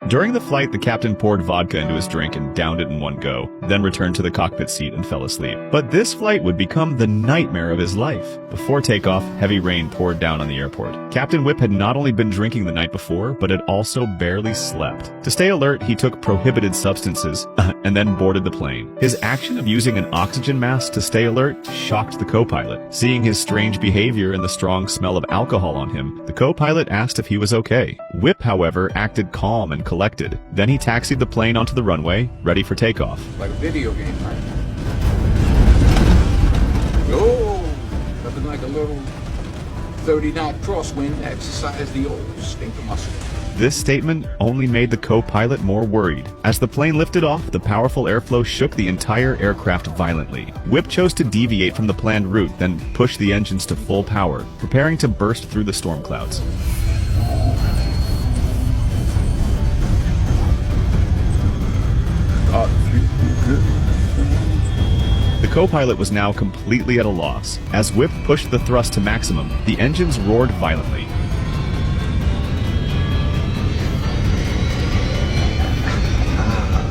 During the flight, the captain poured vodka into his drink and downed it in one go, then returned to the cockpit seat and fell asleep. But this flight would become the nightmare of his life. Before takeoff, heavy rain poured down on the airport. Captain Whip had not only been drinking the night before, but had also barely slept. To stay alert, he took prohibited substances and then boarded the plane. His action of using an oxygen mask to stay alert shocked the co-pilot. Seeing his strange behavior and the strong smell of alcohol on him, the co-pilot asked if he was okay. Whip, however, acted calm and collected. Then he taxied the plane onto the runway, ready for takeoff. Like a video game, right? Oh, nothing like a little 30-knot crosswind to exercise the old stinker muscle. This statement only made the co-pilot more worried. As the plane lifted off, the powerful airflow shook the entire aircraft violently. Whip chose to deviate from the planned route, then push the engines to full power, preparing to burst through the storm clouds. The co-pilot was now completely at a loss. As Whip pushed the thrust to maximum, the engines roared violently.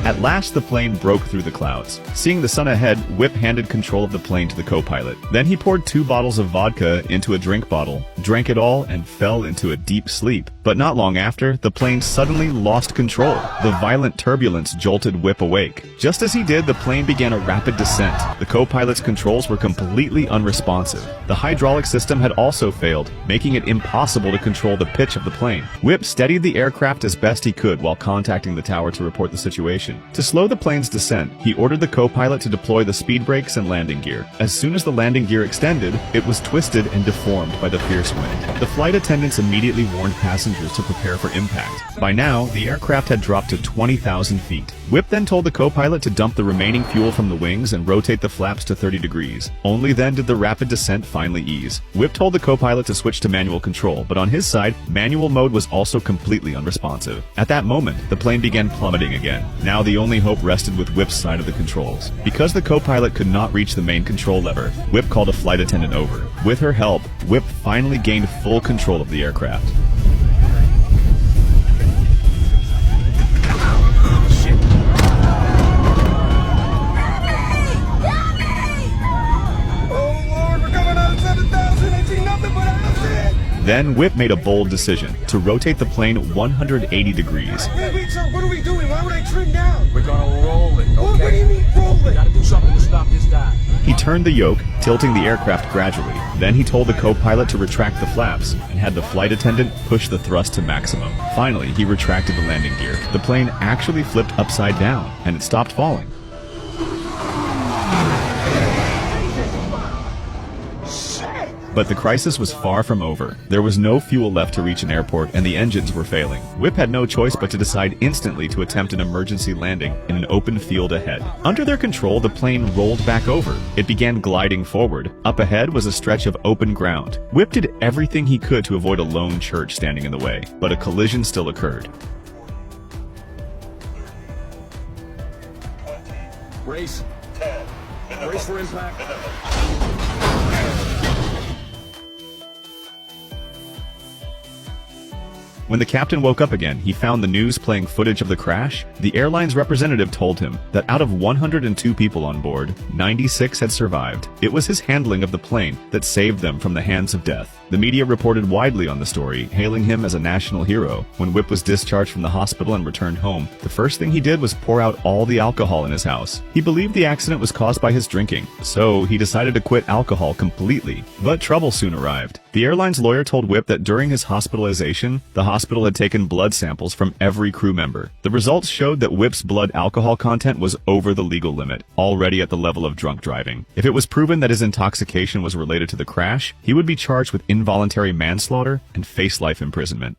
At last, the plane broke through the clouds. Seeing the sun ahead, Whip handed control of the plane to the co-pilot. Then he poured 2 bottles of vodka into a drink bottle, drank it all, and fell into a deep sleep. But not long after, the plane suddenly lost control. The violent turbulence jolted Whip awake. Just as he did, the plane began a rapid descent. The co-pilot's controls were completely unresponsive. The hydraulic system had also failed, making it impossible to control the pitch of the plane. Whip steadied the aircraft as best he could while contacting the tower to report the situation. To slow the plane's descent, he ordered the co-pilot to deploy the speed brakes and landing gear. As soon as the landing gear extended, it was twisted and deformed by the fierce wind. The flight attendants immediately warned passengers to prepare for impact. By now, the aircraft had dropped to 20,000 feet. Whip then told the co-pilot to dump the remaining fuel from the wings and rotate the flaps to 30 degrees. Only then did the rapid descent finally ease. Whip told the co-pilot to switch to manual control, but on his side, manual mode was also completely unresponsive. At that moment, the plane began plummeting again. Now the only hope rested with Whip's side of the controls. Because the co-pilot could not reach the main control lever, Whip called a flight attendant over. With her help, Whip finally gained full control of the aircraft. Then Whip made a bold decision to rotate the plane 180 degrees. Wait, sir, what are we doing? Why would I trim down? We're gonna roll it, okay? What do you mean roll We it? gotta do something to stop this guy. He turned the yoke, tilting the aircraft gradually. Then he told the co-pilot to retract the flaps and had the flight attendant push the thrust to maximum. Finally, he retracted the landing gear. The plane actually flipped upside down and it stopped falling. But the crisis was far from over. There was no fuel left to reach an airport and the engines were failing. Whip had no choice but to decide instantly to attempt an emergency landing in an open field ahead. Under their control, the plane rolled back over. It began gliding forward. Up ahead was a stretch of open ground. Whip did everything he could to avoid a lone church standing in the way, but a collision still occurred. Brace. Brace for impact. When the captain woke up again, he found the news playing footage of the crash. The airline's representative told him that out of 102 people on board, 96 had survived. It was his handling of the plane that saved them from the hands of death. The media reported widely on the story, hailing him as a national hero. When Whip was discharged from the hospital and returned home, the first thing he did was pour out all the alcohol in his house. He believed the accident was caused by his drinking, so he decided to quit alcohol completely. But trouble soon arrived. The airline's lawyer told Whip that during his hospitalization, the hospital had taken blood samples from every crew member. The results showed that Whip's blood alcohol content was over the legal limit, already at the level of drunk driving. If it was proven that his intoxication was related to the crash, he would be charged with involuntary manslaughter and face life imprisonment.